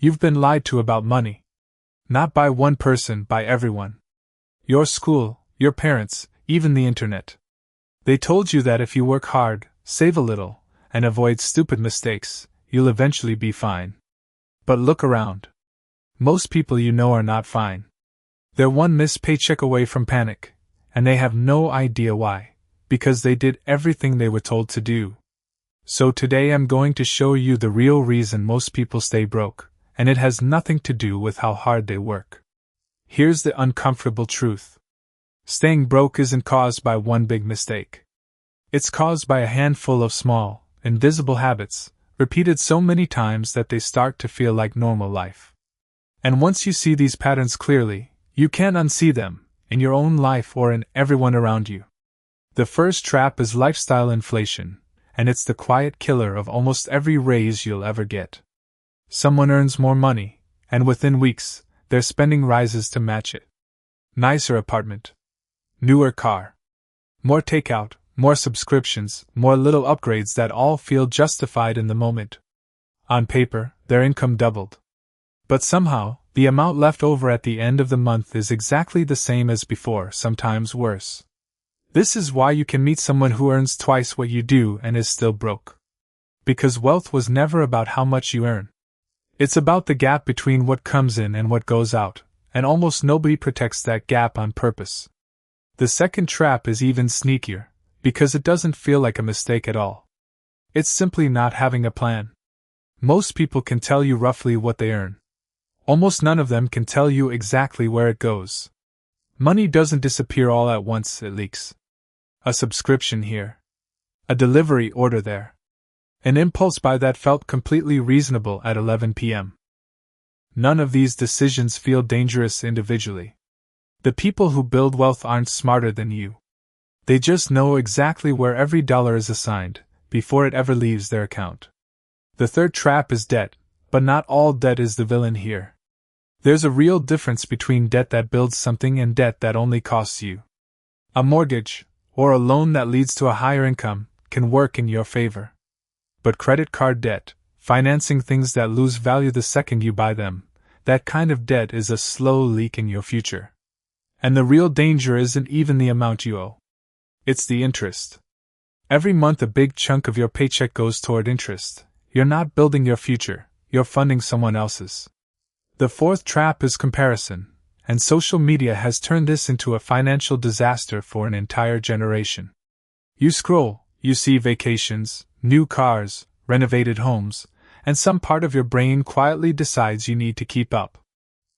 You've been lied to about money. Not by one person, by everyone. Your school, your parents, even the internet. They told you that if you work hard, save a little, and avoid stupid mistakes, you'll eventually be fine. But look around. Most people you know are not fine. They're one missed paycheck away from panic, and they have no idea why, because they did everything they were told to do. So today I'm going to show you the real reason most people stay broke, and it has nothing to do with how hard they work. Here's the uncomfortable truth. Staying broke isn't caused by one big mistake. It's caused by a handful of small, invisible habits, repeated so many times that they start to feel like normal life. And once you see these patterns clearly, you can't unsee them, in your own life or in everyone around you. The first trap is lifestyle inflation, and it's the quiet killer of almost every raise you'll ever get. Someone earns more money, and within weeks, their spending rises to match it. Nicer apartment. Newer car. More takeout, more subscriptions, more little upgrades that all feel justified in the moment. On paper, their income doubled. But somehow, the amount left over at the end of the month is exactly the same as before, sometimes worse. This is why you can meet someone who earns twice what you do and is still broke. Because wealth was never about how much you earn. It's about the gap between what comes in and what goes out, and almost nobody protects that gap on purpose. The second trap is even sneakier, because it doesn't feel like a mistake at all. It's simply not having a plan. Most people can tell you roughly what they earn. Almost none of them can tell you exactly where it goes. Money doesn't disappear all at once, it leaks. A subscription here. A delivery order there. An impulse buy that felt completely reasonable at 11 p.m. None of these decisions feel dangerous individually. The people who build wealth aren't smarter than you. They just know exactly where every dollar is assigned, before it ever leaves their account. The third trap is debt, but not all debt is the villain here. There's a real difference between debt that builds something and debt that only costs you. A mortgage, or a loan that leads to a higher income, can work in your favor. But credit card debt, financing things that lose value the second you buy them, that kind of debt is a slow leak in your future. And the real danger isn't even the amount you owe. It's the interest. Every month a big chunk of your paycheck goes toward interest. You're not building your future, you're funding someone else's. The fourth trap is comparison, and social media has turned this into a financial disaster for an entire generation. You scroll, you see vacations, new cars, renovated homes, and some part of your brain quietly decides you need to keep up.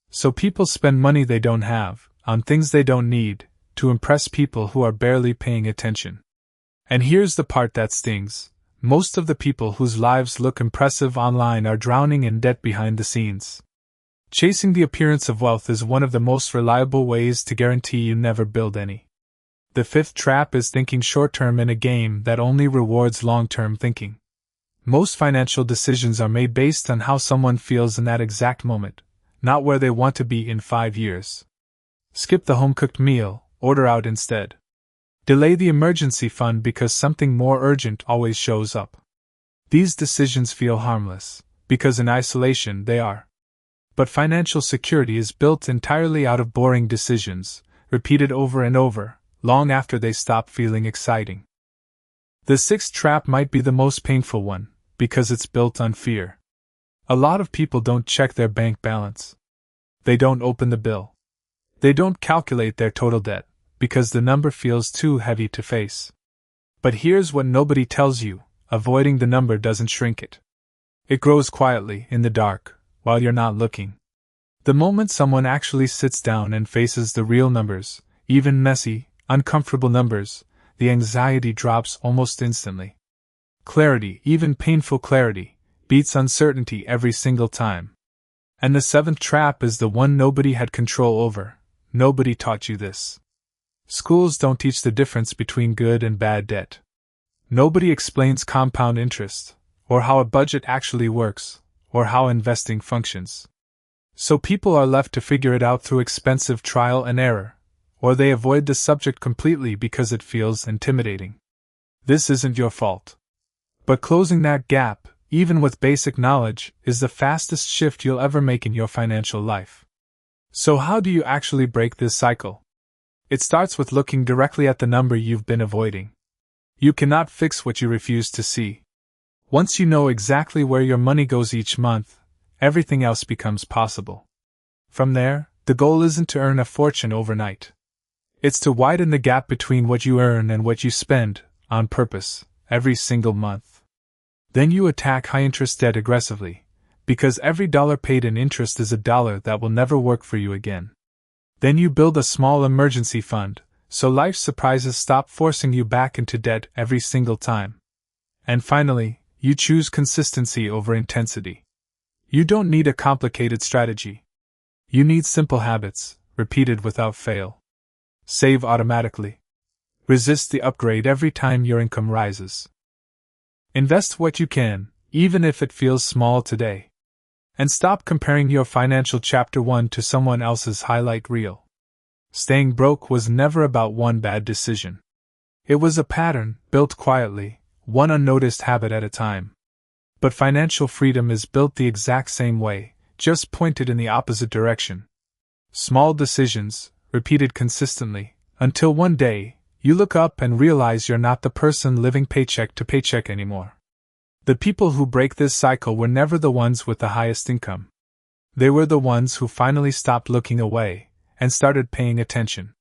So people spend money they don't have, on things they don't need, to impress people who are barely paying attention. And here's the part that stings. Most of the people whose lives look impressive online are drowning in debt behind the scenes. Chasing the appearance of wealth is one of the most reliable ways to guarantee you never build any. The fifth trap is thinking short-term in a game that only rewards long-term thinking. Most financial decisions are made based on how someone feels in that exact moment, not where they want to be in 5 years. Skip the home-cooked meal, order out instead. Delay the emergency fund because something more urgent always shows up. These decisions feel harmless, because in isolation they are. But financial security is built entirely out of boring decisions, repeated over and over, long after they stop feeling exciting. The sixth trap might be the most painful one, because it's built on fear. A lot of people don't check their bank balance. They don't open the bill. They don't calculate their total debt, because the number feels too heavy to face. But here's what nobody tells you: avoiding the number doesn't shrink it. It grows quietly, in the dark, while you're not looking. The moment someone actually sits down and faces the real numbers, even messy, uncomfortable numbers, the anxiety drops almost instantly. Clarity, even painful clarity, beats uncertainty every single time. And the seventh trap is the one nobody had control over. Nobody taught you this. Schools don't teach the difference between good and bad debt. Nobody explains compound interest, or how a budget actually works, or how investing functions. So people are left to figure it out through expensive trial and error, or they avoid the subject completely because it feels intimidating. This isn't your fault. But closing that gap, even with basic knowledge, is the fastest shift you'll ever make in your financial life. So how do you actually break this cycle? It starts with looking directly at the number you've been avoiding. You cannot fix what you refuse to see. Once you know exactly where your money goes each month, everything else becomes possible. From there, the goal isn't to earn a fortune overnight. It's to widen the gap between what you earn and what you spend, on purpose, every single month. Then you attack high-interest debt aggressively, because every dollar paid in interest is a dollar that will never work for you again. Then you build a small emergency fund, so life's surprises stop forcing you back into debt every single time. And finally, you choose consistency over intensity. You don't need a complicated strategy. You need simple habits, repeated without fail. Save automatically. Resist the upgrade every time your income rises. Invest what you can, even if it feels small today. And stop comparing your financial chapter 1 to someone else's highlight reel. Staying broke was never about one bad decision. It was a pattern, built quietly, one unnoticed habit at a time. But financial freedom is built the exact same way, just pointed in the opposite direction. Small decisions, repeated consistently, until one day, you look up and realize you're not the person living paycheck to paycheck anymore. The people who break this cycle were never the ones with the highest income. They were the ones who finally stopped looking away and started paying attention.